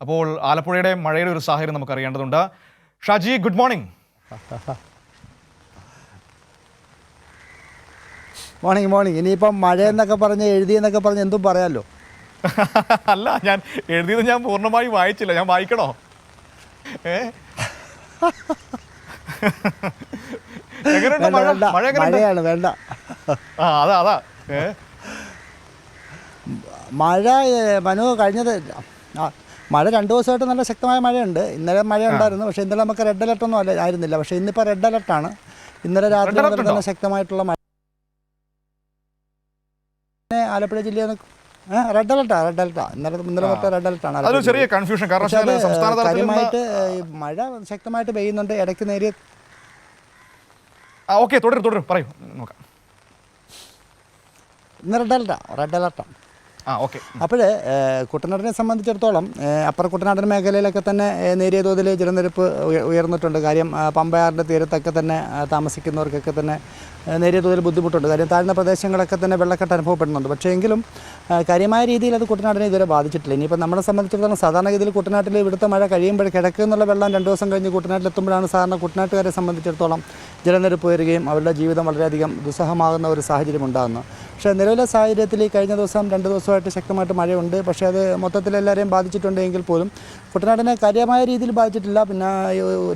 അപ്പോൾ ആലപ്പുഴയുടെ മഴയുടെ ഒരു സാഹചര്യം നമുക്ക് അറിയേണ്ടതുണ്ട്. Shaji, good morning. മോർണിംഗ്. ഇനിയിപ്പം മഴ എന്നൊക്കെ പറഞ്ഞ് എഴുതിയെന്നൊക്കെ പറഞ്ഞ് എന്തും പറയാമല്ലോ. അല്ല, ഞാൻ എഴുതിയത് ഞാൻ പൂർണ്ണമായി വായിച്ചില്ല. ഞാൻ വായിക്കണോ? മഴയാണ് വേണ്ട. അതാ മഴ മനു കഴിഞ്ഞത് മഴ 2 ദിവസമായിട്ട് നല്ല ശക്തമായ മഴയുണ്ട്. ഇന്നലെ മഴ ഉണ്ടായിരുന്നു, പക്ഷേ ഇന്നലെ നമുക്ക് റെഡ് അലർട്ടൊന്നും ആയിരുന്നില്ല. പക്ഷേ ഇന്നിപ്പോൾ റെഡ് അലർട്ടാണ്. ഇന്നലെ രാത്രി മുതൽ തന്നെ ശക്തമായിട്ടുള്ള മഴ. ആലപ്പുഴ ജില്ലയിൽ റെഡ് അലർട്ടാ. ഇന്നലെ തൊട്ട് റെഡ് അലർട്ടാണ്. ചെറിയ കൺഫ്യൂഷൻ, കാര്യമായിട്ട് മഴ ശക്തമായിട്ട് പെയ്യുന്നുണ്ട്. ഇടയ്ക്ക് നേരിയ ഓക്കെ, തുടരും പറയൂ, നോക്കാം. ഇന്ന് റെഡ് അലർട്ടാണ്. അപ്പോൾ കുട്ടനാടിനെ സംബന്ധിച്ചിടത്തോളം അപ്പർ കുട്ടനാടൻ മേഖലയിലൊക്കെ തന്നെ നേരിയ തോതിൽ ജലനിരപ്പ് ഉയർന്നിട്ടുണ്ട്. കാര്യം പമ്പയാറിൻ്റെ തീരത്തൊക്കെ തന്നെ താമസിക്കുന്നവർക്കൊക്കെ തന്നെ നേരിയ തോതിൽ ബുദ്ധിമുട്ടുണ്ട്. കാര്യം താഴ്ന്ന പ്രദേശങ്ങളൊക്കെ തന്നെ വെള്ളക്കെട്ട് അനുഭവപ്പെടുന്നുണ്ട്. പക്ഷേ എങ്കിലും കാര്യമായ രീതിയിൽ അത് കുട്ടനാടിനെ ഇതുവരെ ബാധിച്ചിട്ടില്ല. ഇനിയിപ്പോൾ നമ്മളെ സംബന്ധിച്ചിടത്തോളം സാധാരണഗതിയിൽ കുട്ടനാട്ടിൽ ഇവിടുത്തെ മഴ കഴിയുമ്പോൾ കിഴക്കുന്നുള്ള വെള്ളം 2 ദിവസം കഴിഞ്ഞ് കുട്ടനാട്ടിലെത്തുമ്പോഴാണ് സാധാരണ കുട്ടനാട്ടുകാരെ സംബന്ധിച്ചിടത്തോളം ജലനിരപ്പ് ഉയരുകയും അവരുടെ ജീവിതം വളരെയധികം ദുസ്സഹമാകുന്ന ഒരു സാഹചര്യം ഉണ്ടാകുന്നു. പക്ഷേ നിലവിലെ സാഹചര്യത്തിൽ ഈ കഴിഞ്ഞ ദിവസം 2 ദിവസമായിട്ട് ശക്തമായിട്ട് മഴയുണ്ട്. പക്ഷേ അത് മൊത്തത്തിൽ എല്ലാവരെയും ബാധിച്ചിട്ടുണ്ടെങ്കിൽ പോലും കുട്ടനാടിനെ കാര്യമായ രീതിയിൽ ബാധിച്ചിട്ടില്ല. പിന്നെ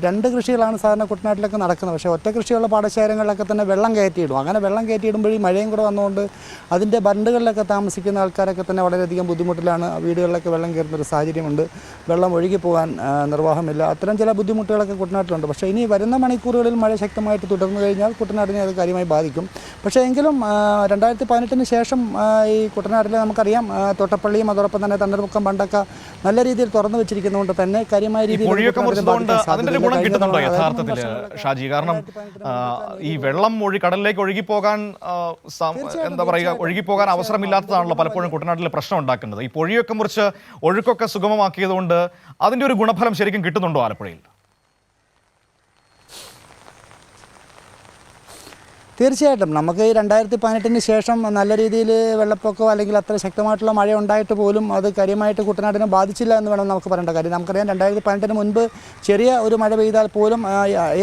2 കൃഷികളാണ് സാധാരണ കുട്ടനാട്ടിലൊക്കെ നടക്കുന്നത്. പക്ഷേ ഒറ്റ കൃഷിയുള്ള പാടശേഖരങ്ങളിലൊക്കെ തന്നെ വെള്ളം കയറ്റിയിടും. അങ്ങനെ വെള്ളം കയറ്റിയിടുമ്പോൾ ഈ മഴയും കൂടെ വന്നുകൊണ്ട് അതിൻ്റെ ബണ്ടുകളിലൊക്കെ താമസിക്കുന്ന ആൾക്കാരൊക്കെ തന്നെ വളരെയധികം ബുദ്ധിമുട്ടിലാണ്. വീടുകളിലൊക്കെ വെള്ളം കയറുന്നൊരു സാഹചര്യമുണ്ട്. വെള്ളം ഒഴുകി പോകാൻ നിർവാഹമില്ല. അത്തരം ചില ബുദ്ധിമുട്ടുകളൊക്കെ കുട്ടനാട്ടിലുണ്ട്. പക്ഷേ ഇനി വരുന്ന മണിക്കൂറുകളിൽ മഴ ശക്തമായിട്ട് തുടർന്നു കഴിഞ്ഞാൽ കുട്ടനാടിനെ അത് കാര്യമായി ബാധിക്കും. പക്ഷേ എങ്കിലും 2018 ശേഷം ഈ കുട്ടനാട്ടിൽ നമുക്കറിയാം തോട്ടപ്പള്ളിയും അതോടൊപ്പം തന്നെ തണ്ണീർമുക്കം ബണ്ടൊക്കെ നല്ല രീതിയിൽ തുറന്നു വെച്ചിരിക്കുന്നതുകൊണ്ട് തന്നെ കാര്യമായ രീതിയിൽ യഥാർത്ഥത്തിൽ ഷാജി, കാരണം ഈ വെള്ളം കടലിലേക്ക് ഒഴുകിപ്പോകാൻ എന്താ പറയുക, ഒഴുകിപ്പോകാൻ അവസരമില്ലാത്തതാണല്ലോ പലപ്പോഴും കുട്ടനാട്ടിൽ പ്രശ്നം ഉണ്ടാക്കുന്നത്. ഈ പൊഴിയൊക്കെ മുറിച്ച് ഒഴുക്കൊക്കെ സുഗമമാക്കിയതുകൊണ്ട് അതിൻ്റെ ഒരു ഗുണഫലം ശരിക്കും കിട്ടുന്നുണ്ടോ ആലപ്പുഴയിൽ? തീർച്ചയായിട്ടും നമുക്ക് ഈ 2018 ശേഷം നല്ല രീതിയിൽ വെള്ളപ്പൊക്കമോ അല്ലെങ്കിൽ അത്ര ശക്തമായിട്ടുള്ള മഴ ഉണ്ടായിട്ട് പോലും അത് കാര്യമായിട്ട് കുട്ടനാടിനെ ബാധിച്ചില്ല എന്ന് വേണം നമുക്ക് പറയേണ്ട. കാര്യം നമുക്കറിയാം 2018 മുൻപ് ചെറിയ ഒരു മഴ പെയ്താൽ പോലും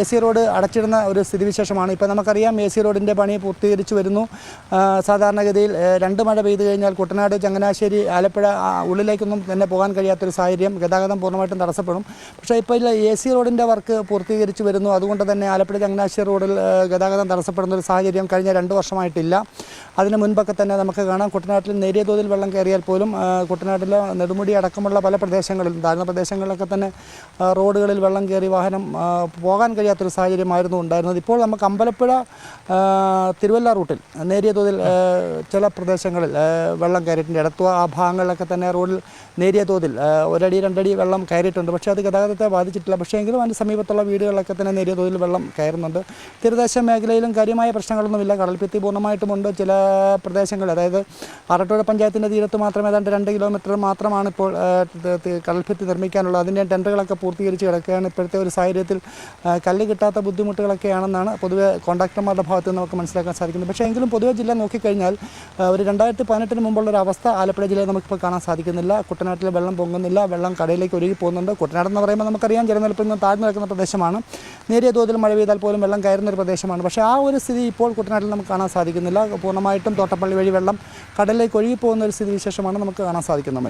AC റോഡ് അടച്ചിടുന്ന ഒരു സ്ഥിതിവിശേഷമാണ്. ഇപ്പോൾ നമുക്കറിയാം AC റോഡിൻ്റെ പണി പൂർത്തീകരിച്ചു വരുന്നു. സാധാരണഗതിയിൽ 2 മഴ പെയ്തു കഴിഞ്ഞാൽ കുട്ടനാട്, ചങ്ങനാശ്ശേരി, ആലപ്പുഴ ഉള്ളിലേക്കൊന്നും തന്നെ പോകാൻ കഴിയാത്തൊരു സാഹചര്യം, ഗതാഗതം പൂർണ്ണമായിട്ടും തടസ്സപ്പെടും. പക്ഷേ ഇപ്പോൾ AC റോഡിൻ്റെ വർക്ക് പൂർത്തീകരിച്ചു വരുന്നു. അതുകൊണ്ട് തന്നെ ആലപ്പുഴ ചങ്ങനാശ്ശേരി റോഡിൽ ഗതാഗതം തടസ്സപ്പെടുന്ന സാഹചര്യം കഴിഞ്ഞ 2 വർഷമായിട്ടില്ല. അതിന് മുൻപൊക്കെ തന്നെ നമുക്ക് കാണാം കുട്ടനാട്ടിൽ നേരിയ തോതിൽ വെള്ളം കയറിയാൽ പോലും കുട്ടനാട്ടിലെ നെടുമുടി അടക്കമുള്ള പല പ്രദേശങ്ങളിലും താഴ്ന്ന പ്രദേശങ്ങളിലൊക്കെ തന്നെ റോഡുകളിൽ വെള്ളം കയറി വാഹനം പോകാൻ കഴിയാത്തൊരു സാഹചര്യമായിരുന്നു ഉണ്ടായിരുന്നത്. ഇപ്പോൾ നമുക്ക് അമ്പലപ്പുഴ തിരുവല്ല റൂട്ടിൽ നേരിയ തോതിൽ ചില പ്രദേശങ്ങളിൽ വെള്ളം കയറിയിട്ടുണ്ട്. എടത്തുവ ആ ഭാഗങ്ങളിലൊക്കെ തന്നെ റോഡിൽ നേരിയ തോതിൽ 1 അടി 2 അടി വെള്ളം കയറിയിട്ടുണ്ട്. പക്ഷേ അത് ഗതാഗതത്തെ ബാധിച്ചിട്ടില്ല. പക്ഷേ എങ്കിലും അതിന് സമീപത്തുള്ള വീടുകളിലൊക്കെ തന്നെ നേരിയ തോതിൽ വെള്ളം കയറുന്നുണ്ട്. തീരദേശ മേഖലയിലും കാര്യമായ പ്രശ്നങ്ങളൊന്നുമില്ല. കടൽഭിത്തി പൂർണ്ണമായിട്ടുമുണ്ട്. ചില പ്രദേശങ്ങൾ, അതായത് ആറട്ടൂർ പഞ്ചായത്തിൻ്റെ തീരത്ത് മാത്രം ഏതാണ്ട് 2 കിലോമീറ്റർ മാത്രമാണ് ഇപ്പോൾ കടൽഭിത്തി നിർമ്മിക്കാനുള്ളത്. അതിൻ്റെ ടെൻഡറുകളൊക്കെ പൂർത്തീകരിച്ച് കിടക്കുകയാണ്. ഇപ്പോഴത്തെ ഒരു സാഹചര്യത്തിൽ കല്ല് കിട്ടാത്ത ബുദ്ധിമുട്ടുകളൊക്കെയാണെന്നാണ് പൊതുവെ കോൺട്രാക്ടർമാരുടെ ഭാഗത്ത് നിന്ന് നമുക്ക് മനസ്സിലാക്കാൻ സാധിക്കുന്നത്. പക്ഷേ എങ്കിലും പൊതുവെ ജില്ല നോക്കിക്കഴിഞ്ഞാൽ ഒരു 2018 മുമ്പുള്ളൊരു അവസ്ഥ ആലപ്പുഴ ജില്ലയിൽ നമുക്കിപ്പോൾ കാണാൻ സാധിക്കുന്നില്ല. കുട്ടനാട്ടിൽ വെള്ളം പൊങ്ങുന്നില്ല. വെള്ളം കടയിലേക്ക് ഒഴുകി പോകുന്നുണ്ട്. കുട്ടനാടെന്ന് പറയുമ്പോൾ നമുക്കറിയാം ജലനിരപ്പിൽ നിന്ന് താഴ്ന്നു നിൽക്കുന്ന പ്രദേശമാണ്. നേരിയ തോതിൽ മഴ പെയ്താൽ പോലും വെള്ളം കയറുന്നൊരു പ്രദേശമാണ്. പക്ഷേ ആ ഒരു സ്ഥിതി ഇപ്പോൾ കുട്ടനാട്ടിൽ നമുക്ക് കാണാൻ സാധിക്കുന്നില്ല. പൂർണ്ണമായിട്ടും തോട്ടപ്പള്ളി വഴി വെള്ളം കടലിലേക്ക് ഒഴുകി പോകുന്ന ഒരു സ്ഥിതിവിശേഷമാണ് നമുക്ക് കാണാൻ സാധിക്കുന്നത്.